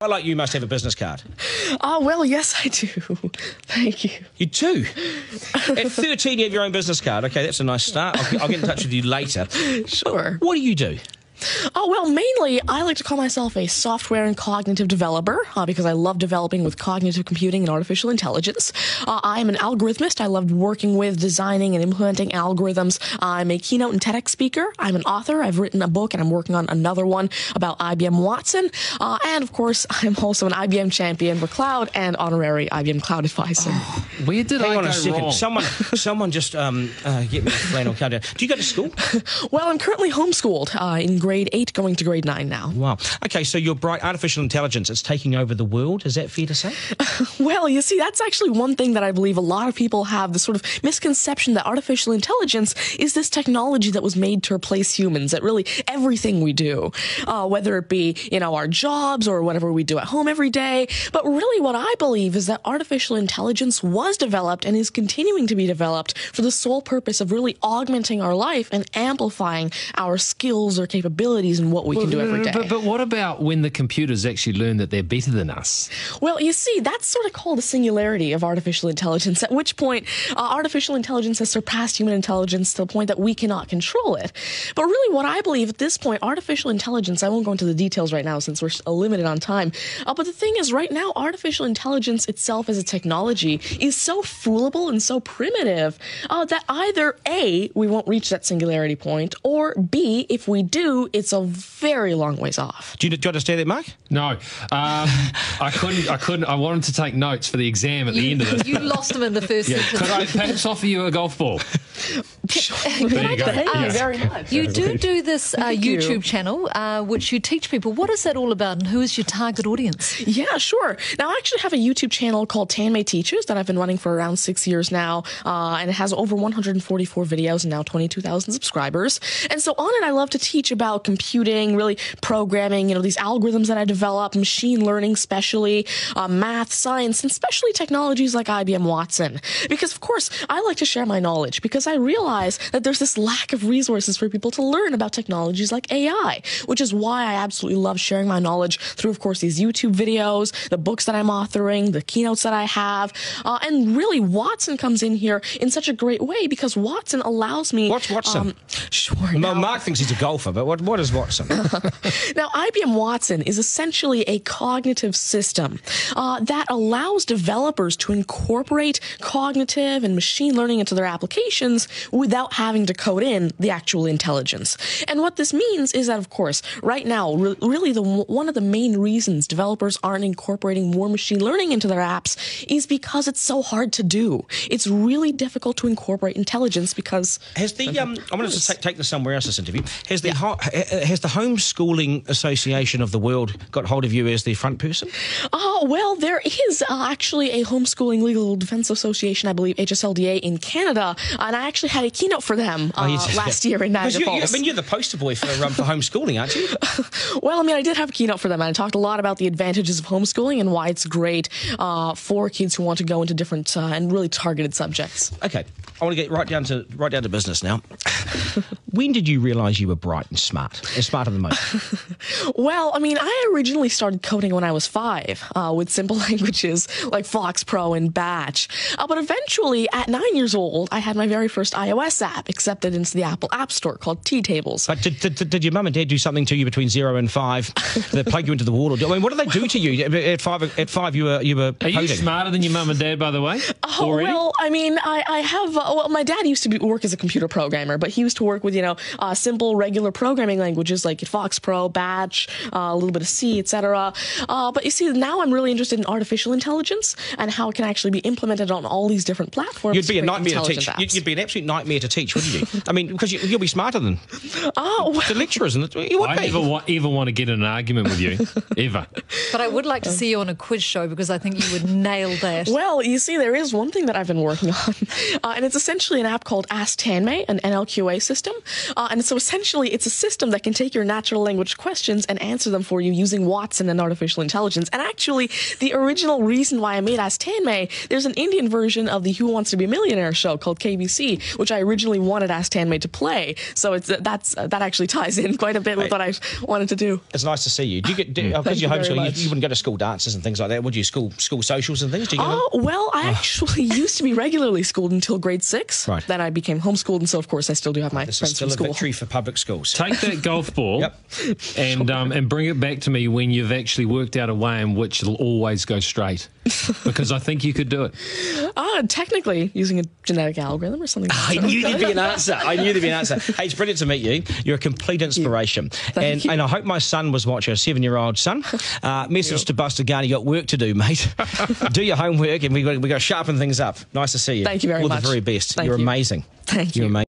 I like you must have a business card. Oh, well, yes, I do. Thank you. You do? At 13, you have your own business card. OK, that's a nice start. I'll get in touch with you later. Sure. What do you do? Oh, well, mainly I like to call myself a software and cognitive developer because I love developing with cognitive computing and artificial intelligence. I am an algorithmist. I love working with, designing, and implementing algorithms. I'm a keynote and TEDx speaker. I'm an author. I've written a book, and I'm working on another one about IBM Watson. And, of course, I'm also an IBM champion for cloud and honorary IBM cloud advisor. Oh, where did I go wrong? Someone just get me a flannel countdown. Do you go to school? Well, I'm currently homeschooled in grade 8 going to grade 9 now. Wow. Okay, so you're bright. Artificial intelligence, it's taking over the world. Is that fair to say? Well, you see, that's actually one thing that I believe a lot of people have, the sort of misconception that artificial intelligence is this technology that was made to replace humans at really everything we do, whether it be, our jobs or whatever we do at home every day. But really what I believe is that artificial intelligence was developed and is continuing to be developed for the sole purpose of really augmenting our life and amplifying our skills or capabilities and what we can do every day. But what about when the computers actually learn that they're better than us? Well, you see, that's sort of called a singularity of artificial intelligence, at which point artificial intelligence has surpassed human intelligence to the point that we cannot control it. But really what I believe at this point, artificial intelligence, I won't go into the details right now since we're limited on time, but the thing is right now, artificial intelligence itself as a technology is so foolable and so primitive that either A, we won't reach that singularity point, or B, if we do, it's a very long ways off. Do you understand that, Mark? No. I couldn't. I wanted to take notes for the exam at the end of this. You lost them in the first sentence. Could I perhaps offer you a golf ball? There you go. Thank you very much. You do this YouTube channel, which you teach people. What is that all about, and who is your target audience? Yeah, sure. Now, I actually have a YouTube channel called Tanmay Teaches that I've been running for around 6 years now, and it has over 144 videos and now 22,000 subscribers. And so on it, I love to teach about computing, really programming, these algorithms that I develop, machine learning especially, math, science, and especially technologies like IBM Watson. Because, of course, I like to share my knowledge because I realize that there's this lack of resources for people to learn about technologies like AI, which is why I absolutely love sharing my knowledge through, of course, these YouTube videos, the books that I'm authoring, the keynotes that I have, and really Watson comes in here in such a great way because Watson allows me... What's Watson? Sure. Mark thinks he's a golfer, but what is Watson? Now, IBM Watson is essentially a cognitive system that allows developers to incorporate cognitive and machine learning into their applications without having to code in the actual intelligence. And what this means is that, of course, right now, really one of the main reasons developers aren't incorporating more machine learning into their apps is because it's so hard to do. It's really difficult to incorporate intelligence because... Has the I'm going to take this somewhere else, this interview. Has the Homeschooling Association of the World got hold of you as the front person? Well, there is actually a Homeschooling Legal Defense Association, I believe, HSLDA in Canada, and I actually had a keynote for them last year in Niagara Falls. You're the poster boy for homeschooling, aren't you? Well, I did have a keynote for them, and I talked a lot about the advantages of homeschooling and why it's great for kids who want to go into different and really targeted subjects. Okay, I want to get right down to business now. When did you realise you were bright and smarter than most? Well, I originally started coding when I was 5 with simple languages like Fox Pro and Batch. But eventually, at 9 years old, I had my very first iOS app accepted into the Apple App Store called T-Tables. But did your mum and dad do something to you between 0 and 5? Did they plug you into the wall? What did they do to you? At five, you were Are you smarter than your mum and dad, by the way? Already? Well, I have... my dad used to work as a computer programmer, but he used to work with, simple, regular programming languages like Fox Pro, Batch, a little bit of C, etc. But you see, now I'm really interested in artificial intelligence and how it can actually be implemented on all these different platforms. You'd be a nightmare to teach. You'd be an absolute nightmare to teach, wouldn't you? Because you'll be smarter than the lecturers. I never want to get in an argument with you, ever. But I would like to see you on a quiz show because I think you would nail that. Well, you see, there is one thing that I've been working on, and it's essentially an app called Ask Tanmay, an NLQA system. And so essentially, it's a system system that can take your natural language questions and answer them for you using Watson and artificial intelligence. And actually, the original reason why I made Ask Tanmay, there's an Indian version of the Who Wants to Be a Millionaire show called KBC, which I originally wanted Ask Tanmay to play. So that actually ties in quite a bit with what I wanted to do. It's nice to see you. Do you get because you're homeschooling? You wouldn't go to school dances and things like that, would you? School socials and things? Do you Well, I actually used to be regularly schooled until grade 6. Right. Then I became homeschooled, and so of course I still do have my This is friends still from a school. victory for public schools. Take that golf ball and bring it back to me when you've actually worked out a way in which it'll always go straight. Because I think you could do it. Technically, using a genetic algorithm or something. I knew there'd be an answer. Hey, it's brilliant to meet you. You're a complete inspiration. And I hope my son was watching, a 7-year-old son. Message to Buster Garner, you got work to do, mate. Do your homework, and we got to sharpen things up. Nice to see you. Thank you very much. All the very best. You're amazing. Thank you. You're amazing.